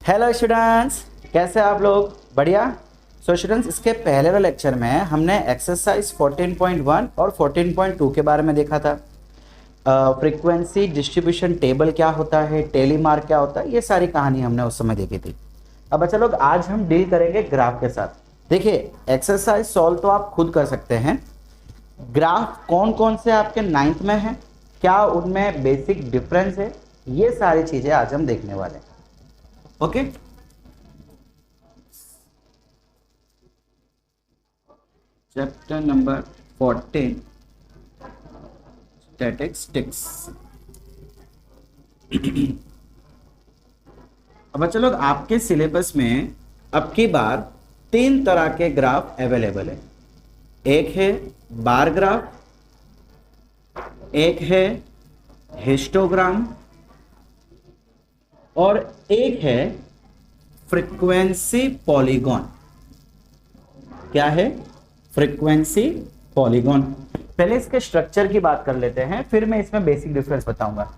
Hello students, कैसे आप लोग? बढ़िया। सो स्टूडेंट्स, इसके पहले वाले लेक्चर में हमने एक्सरसाइज 14.1 और 14.2 के बारे में देखा था। फ्रीक्वेंसी डिस्ट्रीब्यूशन टेबल क्या होता है, टेली मार्क क्या होता है, ये सारी कहानी हमने उस समय देखी थी। अब बच्चा लोग, आज हम डील करेंगे ग्राफ के साथ। देखिए, एक्सरसाइज सॉल्व तो आप खुद कर सकते हैं। ग्राफ कौन कौन से आपके 9th में है, क्या उनमें बेसिक डिफरेंस है, ये सारी चीज़ें आज हम देखने वाले हैं। Okay, chapter number 14 statistics. अब बच्चों लोग, आपके सिलेबस में अब की बार 3 तरह के ग्राफ अवेलेबल है। एक है बार ग्राफ, एक है हिस्टोग्राम और एक है फ्रीक्वेंसी पॉलीगॉन। क्या है? Frequency polygon. पहले इसके स्ट्रक्चर की बात कर लेते हैं, फिर मैं इसमें बेसिक डिफरेंस बताऊंगा।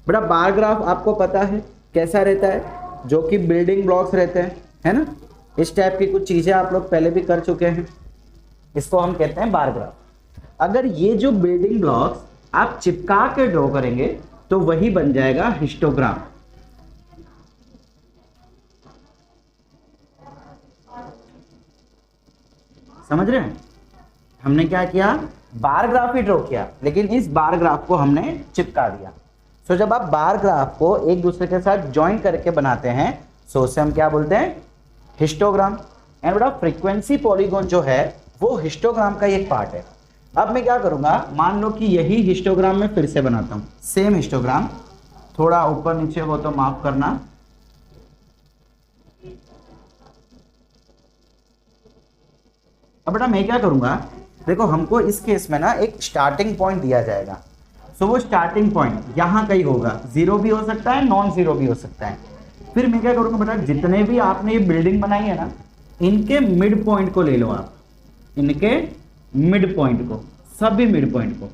बेटा, बार ग्राफ आपको पता है कैसा रहता है, जो कि बिल्डिंग ब्लॉक्स रहते हैं, है ना। इस टाइप की कुछ चीजें आप लोग पहले भी कर चुके हैं, इसको हम कहते हैं बार ग्राफ। अगर ये जो बिल्डिंग ब्लॉक्स आप चिपका के ड्रॉ करेंगे तो वही बन जाएगा हिस्टोग्राम। समझ रहे हैं? हमने क्या किया, बार ग्राफ ही ड्रॉ किया, लेकिन इस बार ग्राफ को हमने चिपका दिया। सो जब आप बार ग्राफ को एक दूसरे के साथ ज्वाइन करके बनाते हैं, सो उसे हम क्या बोलते हैं? हिस्टोग्राम। एंड बेटा, फ्रीक्वेंसी पॉलीगॉन जो है वो हिस्टोग्राम का एक पार्ट है। अब मैं क्या करूंगा, मान लो कि यही हिस्टोग्राम में फिर से बनाता हूं, सेम हिस्टोग्राम, थोड़ा ऊपर नीचे हो तो माफ करना। अब बेटा, मैं क्या करूंगा, देखो हमको इस केस में ना एक स्टार्टिंग पॉइंट दिया जाएगा। सो वो स्टार्टिंग पॉइंट यहाँ कहीं होगा, जीरो भी हो सकता है, नॉन जीरो भी हो सकता है। फिर मैं क्या करूंगा बेटा, जितने भी आपने ये बिल्डिंग बनाई है ना, इनके मिड पॉइंट को ले लो आप, इनके मिड पॉइंट को, सभी मिड पॉइंट को,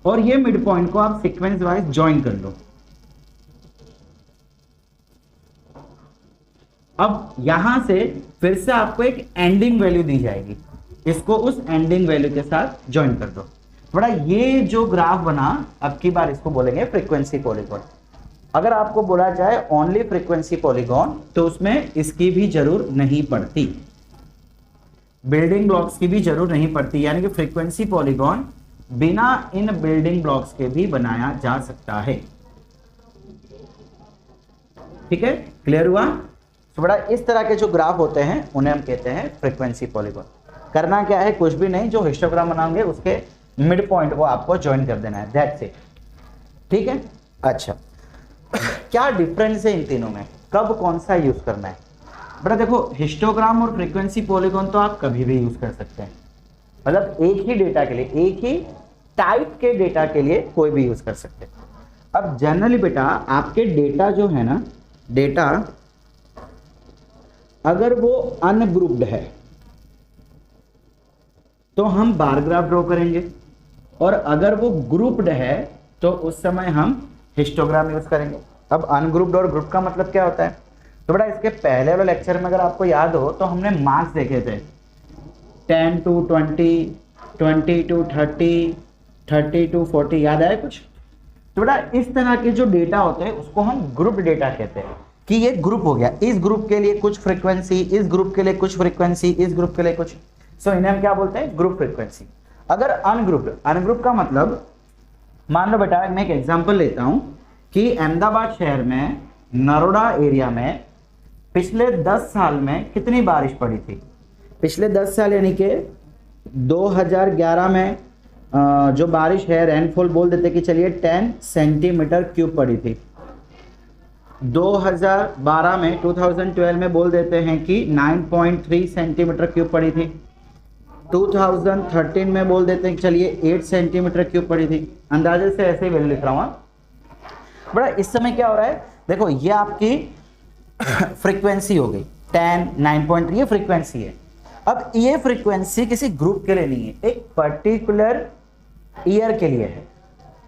और ये मिड पॉइंट को आप सीक्वेंस वाइज ज्वाइन कर लो। अब यहां से फिर से आपको एक एंडिंग वैल्यू दी जाएगी, इसको उस एंडिंग वैल्यू के साथ ज्वाइन कर दो। बड़ा, ये जो ग्राफ बना, अब की बार इसको बोलेंगे फ्रीक्वेंसी पॉलीगॉन। अगर आपको बोला जाए ओनली फ्रीक्वेंसी पॉलीगॉन, तो उसमें इसकी भी जरूर नहीं पड़ती, बिल्डिंग ब्लॉक्स की भी जरूर नहीं पड़ती। यानी कि फ्रीक्वेंसी पॉलीगॉन बिना इन बिल्डिंग ब्लॉक्स के भी बनाया जा सकता है। ठीक है, क्लियर हुआ? तो बड़ा, इस तरह के जो ग्राफ होते हैं उन्हें हम कहते हैं फ्रीक्वेंसी पॉलीगॉन। करना क्या है, कुछ भी नहीं, जो हिस्टोग्राम बनाओगे उसके मिड पॉइंट को आपको ज्वाइन कर देना है, दैट्स इट। ठीक है, अच्छा क्या डिफरेंस है इन तीनों में, कब कौन सा यूज करना है? बेटा देखो, हिस्टोग्राम और फ्रीक्वेंसी पॉलीगॉन तो आप कभी भी यूज कर सकते हैं, मतलब एक ही डेटा के लिए, एक ही टाइप के डेटा के लिए कोई भी यूज कर सकते हैं। अब जनरली बेटा, आपके डेटा जो है ना, डेटा अगर वो अनग्रुप्ड है तो हम बार ग्राफ ड्रॉ करेंगे, और अगर वो ग्रुप्ड है तो उस समय हम हिस्टोग्राम यूज करेंगे। अब अनग्रुप्ड और ग्रुप का मतलब क्या होता है? तो बेटा, इसके पहले वाले लेक्चर में अगर आपको याद हो तो हमने मार्क्स देखे थे, 10 to 20, 20 to 30, 30 to 40, याद आया कुछ? तो बेटा, इस तरह के जो डेटा होते हैं उसको हम ग्रुप डेटा कहते हैं, कि ये ग्रुप हो गया, इस ग्रुप के लिए कुछ फ्रीक्वेंसी, इस ग्रुप के लिए कुछ फ्रीक्वेंसी, इस ग्रुप के लिए कुछ। सो इन्हें हम क्या बोलते हैं? Group frequency. अगर अनग्रुप्ड, अनग्रुप का मतलब, मान लो बेटा, मैं एक एग्जांपल लेता हूं कि अहमदाबाद शहर में नरोडा एरिया में पिछले 10 साल में कितनी बारिश पड़ी थी। पिछले 10 साल यानी कि 2011 में जो बारिश है, रेनफॉल बोल देते कि चलिए 10 सेंटीमीटर क्यूब पड़ी थी। 2012 में, 2012 में बोल देते हैं कि 9.3 सेंटीमीटर क्यूब पड़ी थी। 2013 में बोल देते हैं कि चलिए 8 सेंटीमीटर क्यूब पड़ी थी। अंदाजे से ऐसे ही वैल्यू लिख रहा हूँ। बड़ा, इस समय क्या हो रहा है, देखो ये आपकी फ्रीक्वेंसी हो गई 10, 9.3, ये फ्रीक्वेंसी है। अब ये फ्रीक्वेंसी किसी ग्रुप के लिए नहीं है, एक पर्टिकुलर ईयर के लिए है,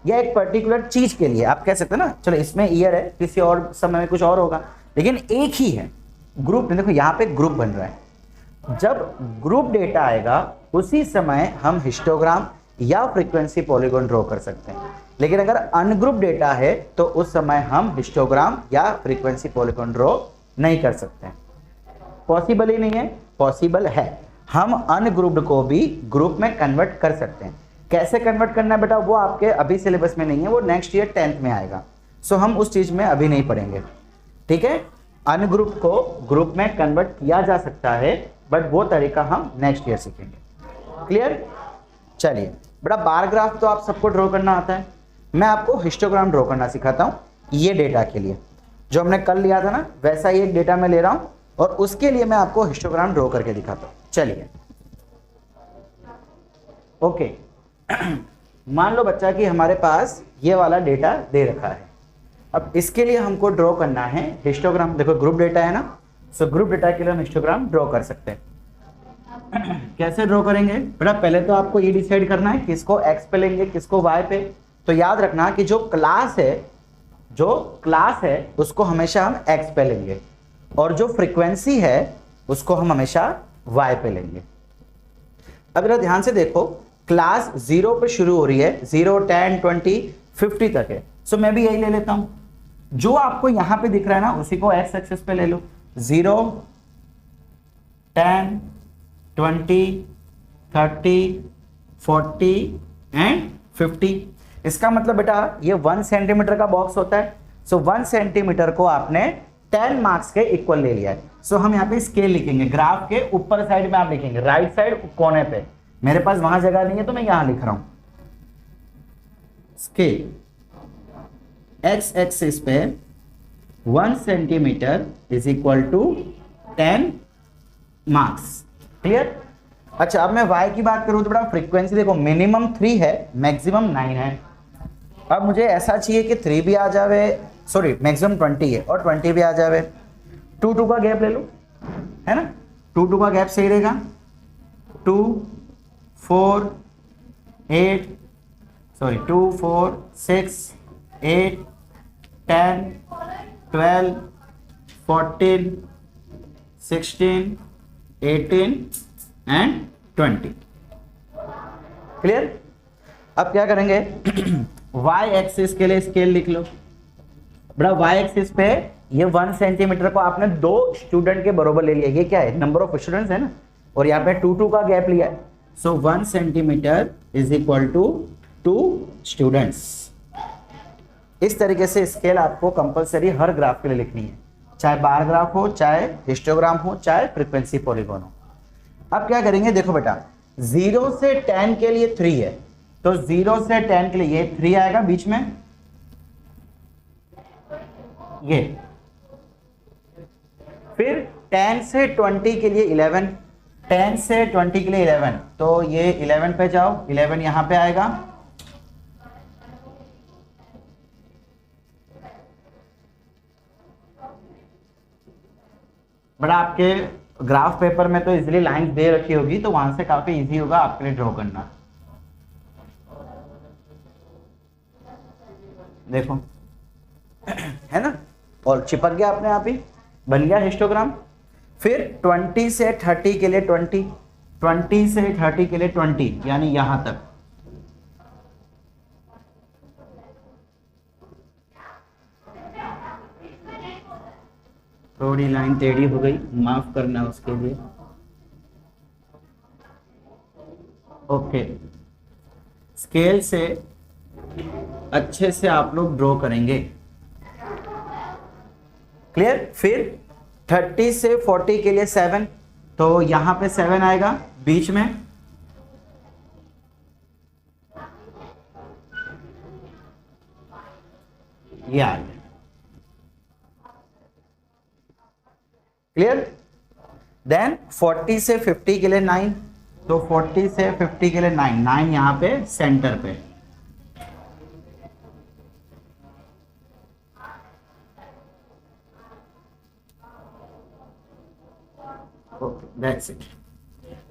या एक पर्टिकुलर चीज के लिए आप कह सकते हैं ना। चलो, इसमें ईयर है, किसी और समय में कुछ और होगा, लेकिन एक ही है। ग्रुप, देखो यहाँ पे ग्रुप बन रहा है, जब ग्रुप डेटा आएगा उसी समय हम हिस्टोग्राम या फ्रीक्वेंसी पॉलीगॉन ड्रॉ कर सकते हैं। लेकिन अगर अनग्रुप डेटा है तो उस समय हम हिस्टोग्राम या फ्रीक्वेंसी पॉलीगॉन ड्रॉ नहीं कर सकते। पॉसिबल ही नहीं है? पॉसिबल है, हम अनग्रुप्ड को भी ग्रुप में कन्वर्ट कर सकते हैं। कैसे कन्वर्ट करना है बेटा, वो आपके अभी सिलेबस में नहीं है, वो नेक्स्ट ईयर 10th में आएगा। सो हम उस चीज में अभी नहीं पढ़ेंगे, ठीक है। अनग्रुप को ग्रुप में कन्वर्ट किया जा सकता है, बट वो तरीका हम नेक्स्ट ईयर सीखेंगे। क्लियर? चलिए बेटा, बार ग्राफ तो आप सबको ड्रॉ करना आता है, मैं आपको हिस्टोग्राम ड्रॉ करना सिखाता हूँ। ये डेटा के लिए जो हमने कल लिया था ना, वैसा ही एक डेटा मैं ले रहा हूँ और उसके लिए मैं आपको हिस्टोग्राम ड्रॉ करके दिखाता हूँ। चलिए ओके। मान लो बच्चा कि हमारे पास ये वाला डेटा दे रखा है। अब इसके लिए हमको ड्रॉ करना है हिस्टोग्राम। देखो ग्रुप डेटा है ना, सो ग्रुप डेटा के लिए हम हिस्टोग्राम ड्रॉ कर सकते हैं। कैसे ड्रॉ करेंगे बेटा, पहले तो आपको ये डिसाइड करना है किसको एक्स पे लेंगे किसको वाई पे। तो याद रखना कि जो क्लास है उसको हमेशा हम एक्स पे लेंगे और जो फ्रीक्वेंसी है उसको हम हमेशा वाई पे लेंगे। अब जरा ध्यान से देखो, क्लास 0 पे शुरू हो रही है, 0, 10, 20, 50 तक है। सो मैं भी यही ले लेता हूं, जो आपको यहां पे दिख रहा है ना उसी को एक्स एक्सिस पे ले लो। 0, 10, 20, 30, 40 एंड 50। इसका मतलब बेटा ये 1 सेंटीमीटर का बॉक्स होता है। सो 1 सेंटीमीटर को आपने 10 मार्क्स के इक्वल ले लिया है। सो हम यहाँ पे स्केल लिखेंगे, ग्राफ के ऊपर साइड में आप लिखेंगे, राइट साइड कोने पे। मेरे पास वहां जगह नहीं है तो मैं यहां लिख रहा हूं। स्केल एक्स एक्सिस पे 1 centimetre is equal to 10 marks. Clear? अच्छा, अब मैं y की बात करूं तो बड़ा फ्रीक्वेंसी देखो मिनिमम 3 है, मैक्सिमम 9 है। अब मुझे ऐसा चाहिए कि 3 भी आ जावे, सॉरी मैक्सिमम 20 है और 20 भी आ जावे। 2 का गैप ले लो, है ना, 2 का गैप सही रहेगा। 2, 4, 8, सॉरी 2, 4, 6, 8, 10, 12, 14, 16, 18 एंड 20। क्लियर? अब क्या करेंगे, y एक्सिस के लिए स्केल लिख लो बड़ा। y एक्सिस पे ये 1 सेंटीमीटर को आपने 2 स्टूडेंट के बराबर ले लिया। ये क्या है, नंबर ऑफ स्टूडेंट्स है ना, और यहाँ पे 2 का गैप लिया है। So 1 centimetre is equal to 2 students. इस तरीके से स्केल आपको कंपलसरी हर ग्राफ के लिए लिखनी है, चाहे बार ग्राफ हो, चाहे हिस्टोग्राम हो, चाहे फ्रीक्वेंसी पॉलीगॉन हो। अब क्या करेंगे, देखो बेटा 0 से 10 के लिए 3 है, तो 0 से 10 के लिए ये 3 आएगा बीच में, ये फिर 10 से 20 के लिए 11, 10 से 20 के लिए 11, तो ये 11 पे जाओ, 11 यहां पे आएगा। बड़ा आपके ग्राफ पेपर में तो इजीली लाइंस दे रखी होगी, तो वहां से काफी इजी होगा आपके लिए ड्रॉ करना। देखो है ना, और चिपक गया अपने आप ही, बन गया हिस्टोग्राम। फिर 20 से 30 के लिए 20, 20 से 30 के लिए 20, यानी यहां तक। थोड़ी लाइन टेढ़ी हो गई, माफ करना उसके लिए। ओके, स्केल से अच्छे से आप लोग ड्रॉ करेंगे। क्लियर? फिर 30 से 40 के लिए 7, तो यहां पे 7 आएगा बीच में। ये आ गया। क्लियर? देन 40 से 50 के लिए 9, तो 40 से 50 के लिए 9, 9 यहां पे सेंटर पे। That's it.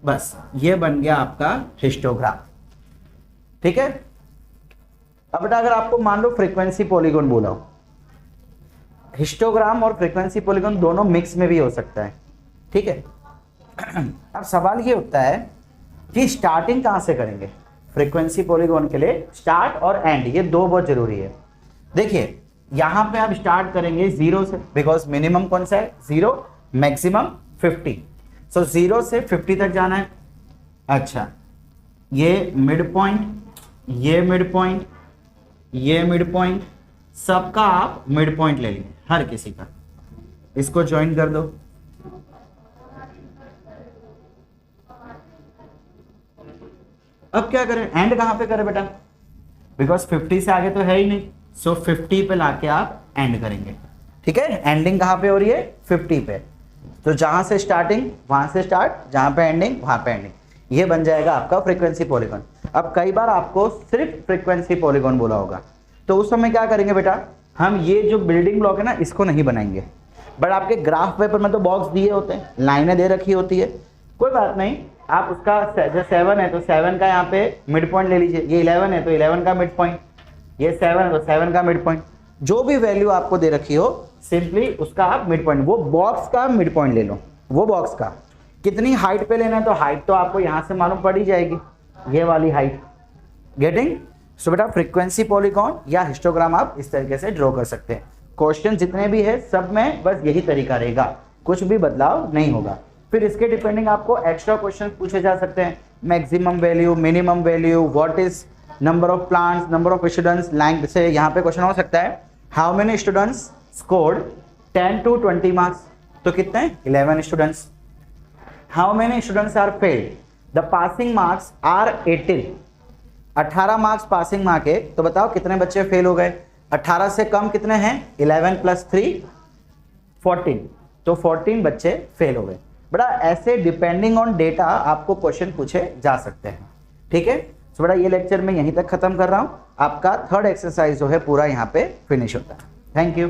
बस ये बन गया आपका हिस्टोग्राम। ठीक है? अब बेटा अगर आपको मान लो फ्रीक्वेंसी पॉलीगॉन बोला हो, हिस्टोग्राम और फ्रीक्वेंसी पॉलीगॉन दोनों मिक्स में भी हो सकता है, ठीक है। अब सवाल ये उठता है कि स्टार्टिंग कहाँ से करेंगे फ्रीक्वेंसी पॉलीगॉन के लिए। स्टार्ट और एंड ये दो बहुत जरूरी है। देखिए यहाँ पे आप स्टार्ट करेंगे 0 से, बिकॉज मिनिमम कौन सा है 0, मैक्सिमम 50। सो 0 से 50 तक जाना है। अच्छा, ये मिड पॉइंट, ये मिड पॉइंट, ये मिड पॉइंट, सबका आप मिड पॉइंट ले लेंगे, हर किसी का। इसको ज्वाइन कर दो। अब क्या करें, एंड कहां पे करें बेटा, बिकॉज 50 से आगे तो है ही नहीं। सो 50 पे लाके आप एंड करेंगे, ठीक है। एंडिंग कहां पे हो रही है 50 पे, तो जहां से स्टार्टिंग वहां से स्टार्ट, जहां पे एंडिंग वहां पे एंडिंग, ये बन जाएगा आपका फ्रीक्वेंसी पॉलीगॉन। अब कई बार आपको सिर्फ फ्रीक्वेंसी पॉलीगॉन बोला होगा, तो उस समय क्या करेंगे बेटा, हम ये जो बिल्डिंग ब्लॉक है ना इसको नहीं बनाएंगे, बट आपके ग्राफ पेपर में तो बॉक्स दिए होते हैं, लाइनें दे रखी होती है, कोई बात नहीं। आप उसका जो 7 है तो 7 का यहाँ पे मिड पॉइंट ले लीजिए, ये 11 है तो 11 का मिड पॉइंट, ये 7 है तो 7 का मिड पॉइंट, जो भी वैल्यू आपको दे रखी हो सिंपली उसका आप मिड पॉइंट, वो बॉक्स का मिड पॉइंट ले लो। वो बॉक्स का कितनी हाइट पे लेना है, तो हाइट तो आपको यहाँ से मालूम पड़ ही जाएगी, ये वाली हाइट। गेटिंग? सो बेटा फ्रीक्वेंसी पॉलीगॉन या हिस्टोग्राम आप इस तरीके से ड्रॉ कर सकते हैं। क्वेश्चन जितने भी है सब में बस यही तरीका रहेगा, कुछ भी बदलाव नहीं होगा। फिर इसके डिपेंडिंग आपको एक्स्ट्रा क्वेश्चन पूछे जा सकते हैं, maximum value, minimum value, what is number of plants, number of students, language से यहाँ पे क्वेश्चन हो सकता है how many students scored 10 to 20 marks, तो कितने 11 students. How many students are failed, the passing marks are 18, 18 marks passing mark है, तो बताओ कितने बच्चे फेल हो गए। 18 से कम कितने हैं 11 + 3 14, तो 14 बच्चे फेल हो गए। बड़ा ऐसे डिपेंडिंग ऑन डेटा आपको क्वेश्चन पूछे जा सकते हैं, ठीक है। तो बड़ा ये लेक्चर मैं यहीं तक खत्म कर रहा हूं, आपका 3rd एक्सरसाइज जो है पूरा यहाँ पे फिनिश होता है। Thank you.